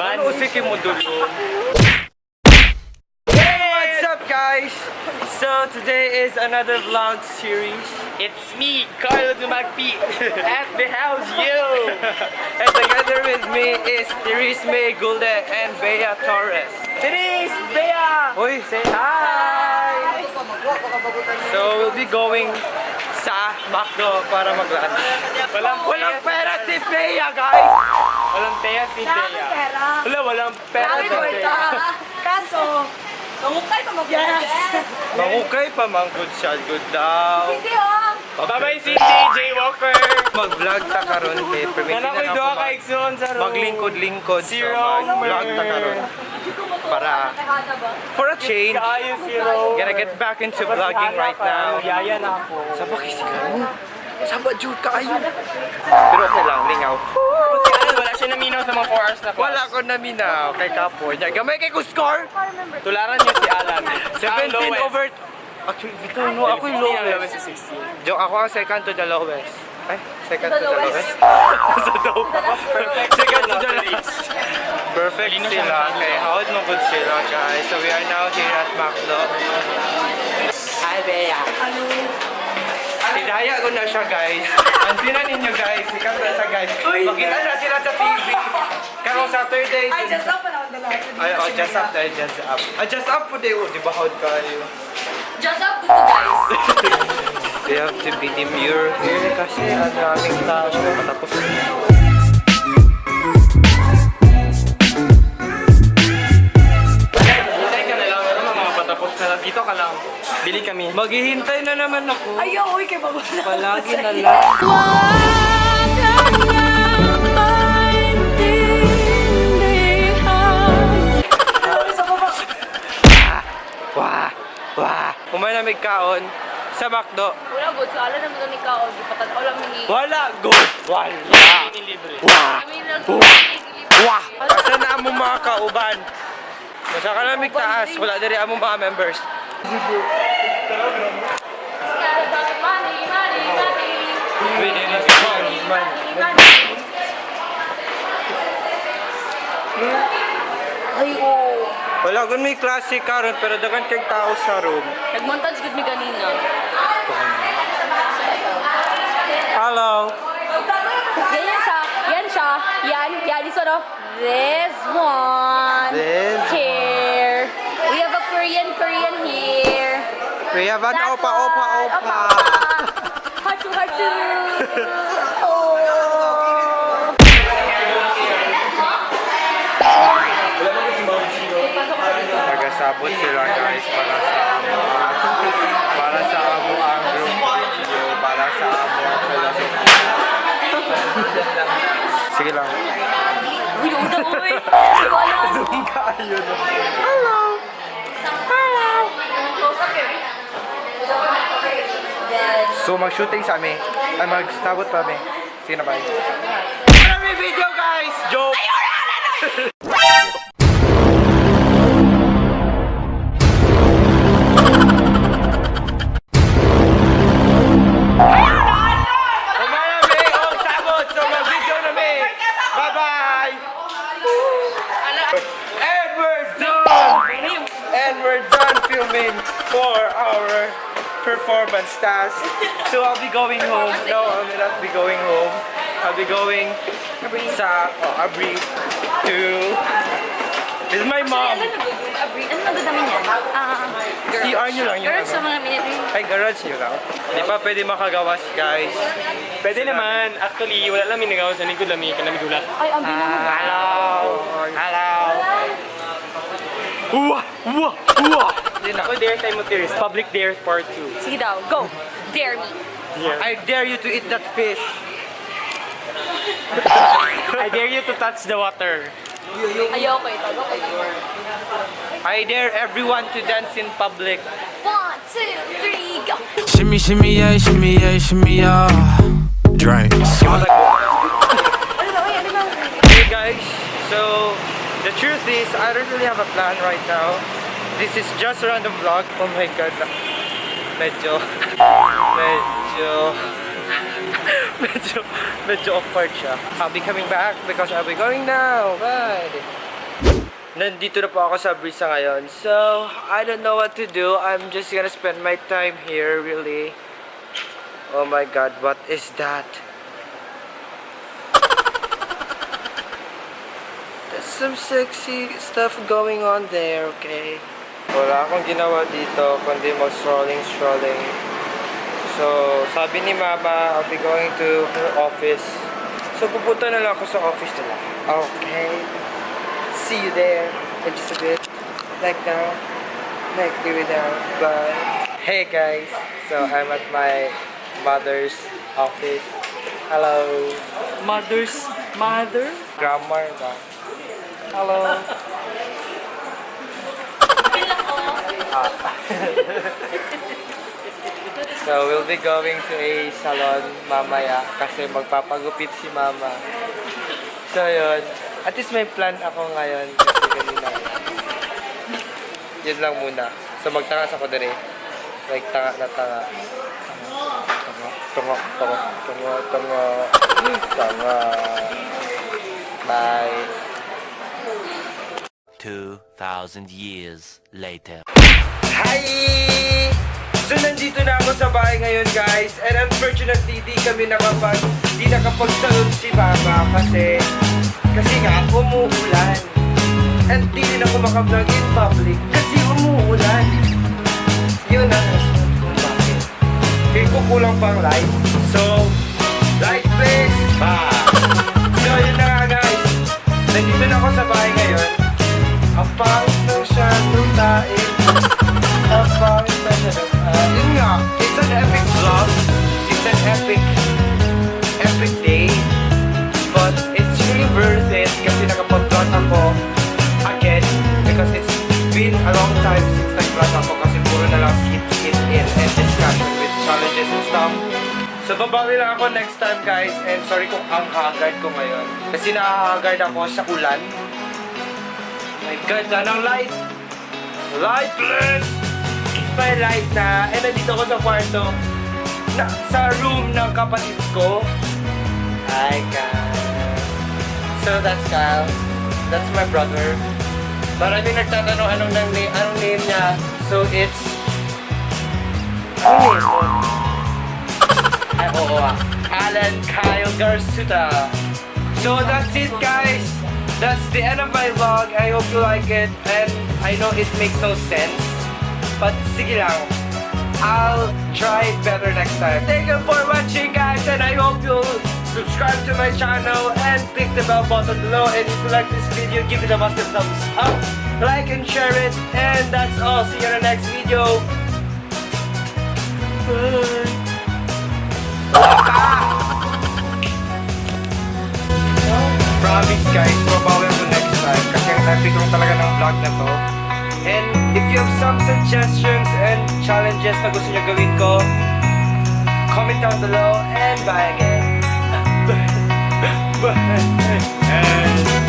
Ano usikin mo dulo? Hey, what's up guys? So today is another vlog series. It's me, Carlo Dumagpi, at the house, yo! And together with me is Therese May Gulde and Bea Torres. Therese, Bea! Uy, say hi! So we'll be going sa McDo para mag-lunch. Walang pera si Bea, guys! Walang teya si Bea. Walang pera si Bea. Kaso, mangukay pa mag-yes. Mangukay pa good siya, good daw. Hindi oh. Bye-bye, Cindy, Jay Walker! Mag-vlog ta karon kay permitin Anak ko na doon ako kay Exxon sa room. maglingkod-lingkod. So Zero. mag-vlog ta karon para for a change. Kaayo, Zero. Gonna get back into vlogging right now. Yaya na ako. Saba kasi mo. Saba Jude kaayo. Pero okay lang, lingaw. Wala siya naminaw sa mga 4 hours na class. Wala ko naminaw kay Kapoy. Gamay kay ko score. Tularan niya si Alan. 17 over. Actually, dito no, ako yung lowest. 16. Joke, ako ang second to the lowest. Ay, second to the lowest. Sa dope. Second to the lowest. Perfect sila. Okay, hawad mo good sila, guys. So we are now here at McDo. Hi, Bea. Hello. Tidaya ko na siya, guys. Pansinan ninyo, guys. Sikat na siya, guys. Makita na sila sa TV. Karong Saturday. Ay, just up na ako dalawa. Ay, oh, just up tayo, just up. Ah, just up po tayo. Di ba hawad kayo? Just up dito, guys. We have to be demure here kasi ang daming tao patapos. Hintay ka na lang, pero mga patapos na lang. Dito ka lang. Bili kami. Maghihintay na naman ako. Ayaw, uy, kay baba. Palagi na lang. Wah! Wah! Kumain kaon sa McDo. Wala, good. So, alam naman doon ikaw. Ipatanaw lang ni... Wala good! Wala! Wah! Wah! Asa na among mga kauban? Masa ka lamig taas, wala diri among mga members. Wait, Ay, oo. wala kung may klase karon pero dagan kay tao sa room. Nag-montage good mi ganina. Hello! Ganyan siya. Yan siya. Yan. This one, oh. This one. This Here. We have a Korean here. We have an That opa. one. Heart to. Oh. Tagasabot sila guys para sa amo ang group video, para sa amo ang philosophy. Sige lang. Uy, uda mo eh. Wala. Zoom kayo na. So mag-shooting sa amin. Ay mag-stabot pa amin. Sige na bye. Marami video guys! Joke! Marami og sabot! So mag-video na mi! Bye-bye! And we're done filming for our performance task. So I'll be going home. No, I will not be going home. I'll be going sa Abri to... This is my mom. Ano nagdadami niyan? CR nyo lang yun. Girls, sa mga minute. Ay, garage nyo lang. Di pa pwede makagawas, guys. Pwede naman. Actually, wala lang minagawa sa likod lami. Kanami gulat. Ay, ang bilang. Hello! Hello! Uwa! Uwa! Uwa! Ako dare tayo mo, Therese. Public Dares Part 2. Sige daw, go. Dare me. I dare you to eat that fish. I dare you to touch the water. Ayaw ko ito. Go kayo. I dare everyone to dance in public. 1, 2, 3, go. Shimmy, shimmy, yeah, shimmy, yeah, shimmy, yeah. Drink. Ano ba? Ano ba? Hey guys, so the truth is I don't really have a plan right now. This is just a random vlog. Oh my god. Medyo awkward siya. I'll be coming back because I'll be going now. Bye. Nandito na po ako sa Brisa ngayon. So, I don't know what to do. I'm just gonna spend my time here, really. Oh my god, what is that? There's some sexy stuff going on there, okay? Wala akong ginawa dito, kundi mag-strolling. So, sabi ni Mama, I'll be going to her office. So, pupunta na lang ako sa office nila. Okay. See you there in just a bit. Like now. Like maybe now. Bye. Hey guys. So, I'm at my mother's office. Hello. Mother's mother? Grammar ba? Hello. So, we'll be going to a salon mamaya kasi magpapagupit si Mama. So, yun. At least may plan ako ngayon kasi kanina. Yun lang muna. So, magtangas ako dere. Like, tanga na tanga. Tanga. Bye. 2,000 years later. Hi! So, nandito na ako sa bahay ngayon, guys. And unfortunately, di nakapag-salon si Mama kasi nga, umuulan. And di rin ako makablog in public kasi umuulan. Yun ang rason kung bakit. Kaya kukulang pang light. So, light please! Bye! So, yun na nga, guys. Nandito na ako sa bahay ngayon. Ang pangit ng siyang tae. Ang pangit na siya. Yun nga, it's an epic vlog. It's an epic day. But it's really worth it kasi nakapag-vlog ako again because it's been a long time since nag-vlog ako kasi puro na lang sit in and discussion with challenges and stuff. So babawi lang ako next time, guys, and sorry kung ang haggard ko ngayon kasi nakahagard ako sa ulan. My god, ng light! Light please! May light na, and nandito ako sa kwarto sa room ng kapatid ko. Hi guys! So that's Kyle. That's my brother. Maraming nagtatanong anong name niya. So it's... Anong name mo? Ay, oo Alan Kyle Garsuta. So that's it, guys. That's the end of my vlog. I hope you like it. And I know it makes no sense. But sige lang. I'll try better next time. Thank you for watching, guys. And I hope you'll subscribe to my channel and click the bell button below. And if you like this video, give it a massive thumbs up. Like and share it. And that's all. See you in the next video. Bye. Promise, guys, mabawi ako next time kasi ang epic lang talaga ng vlog na to. And if you have some suggestions and challenges na gusto nyo gawin ko, comment down below and bye again. Bye.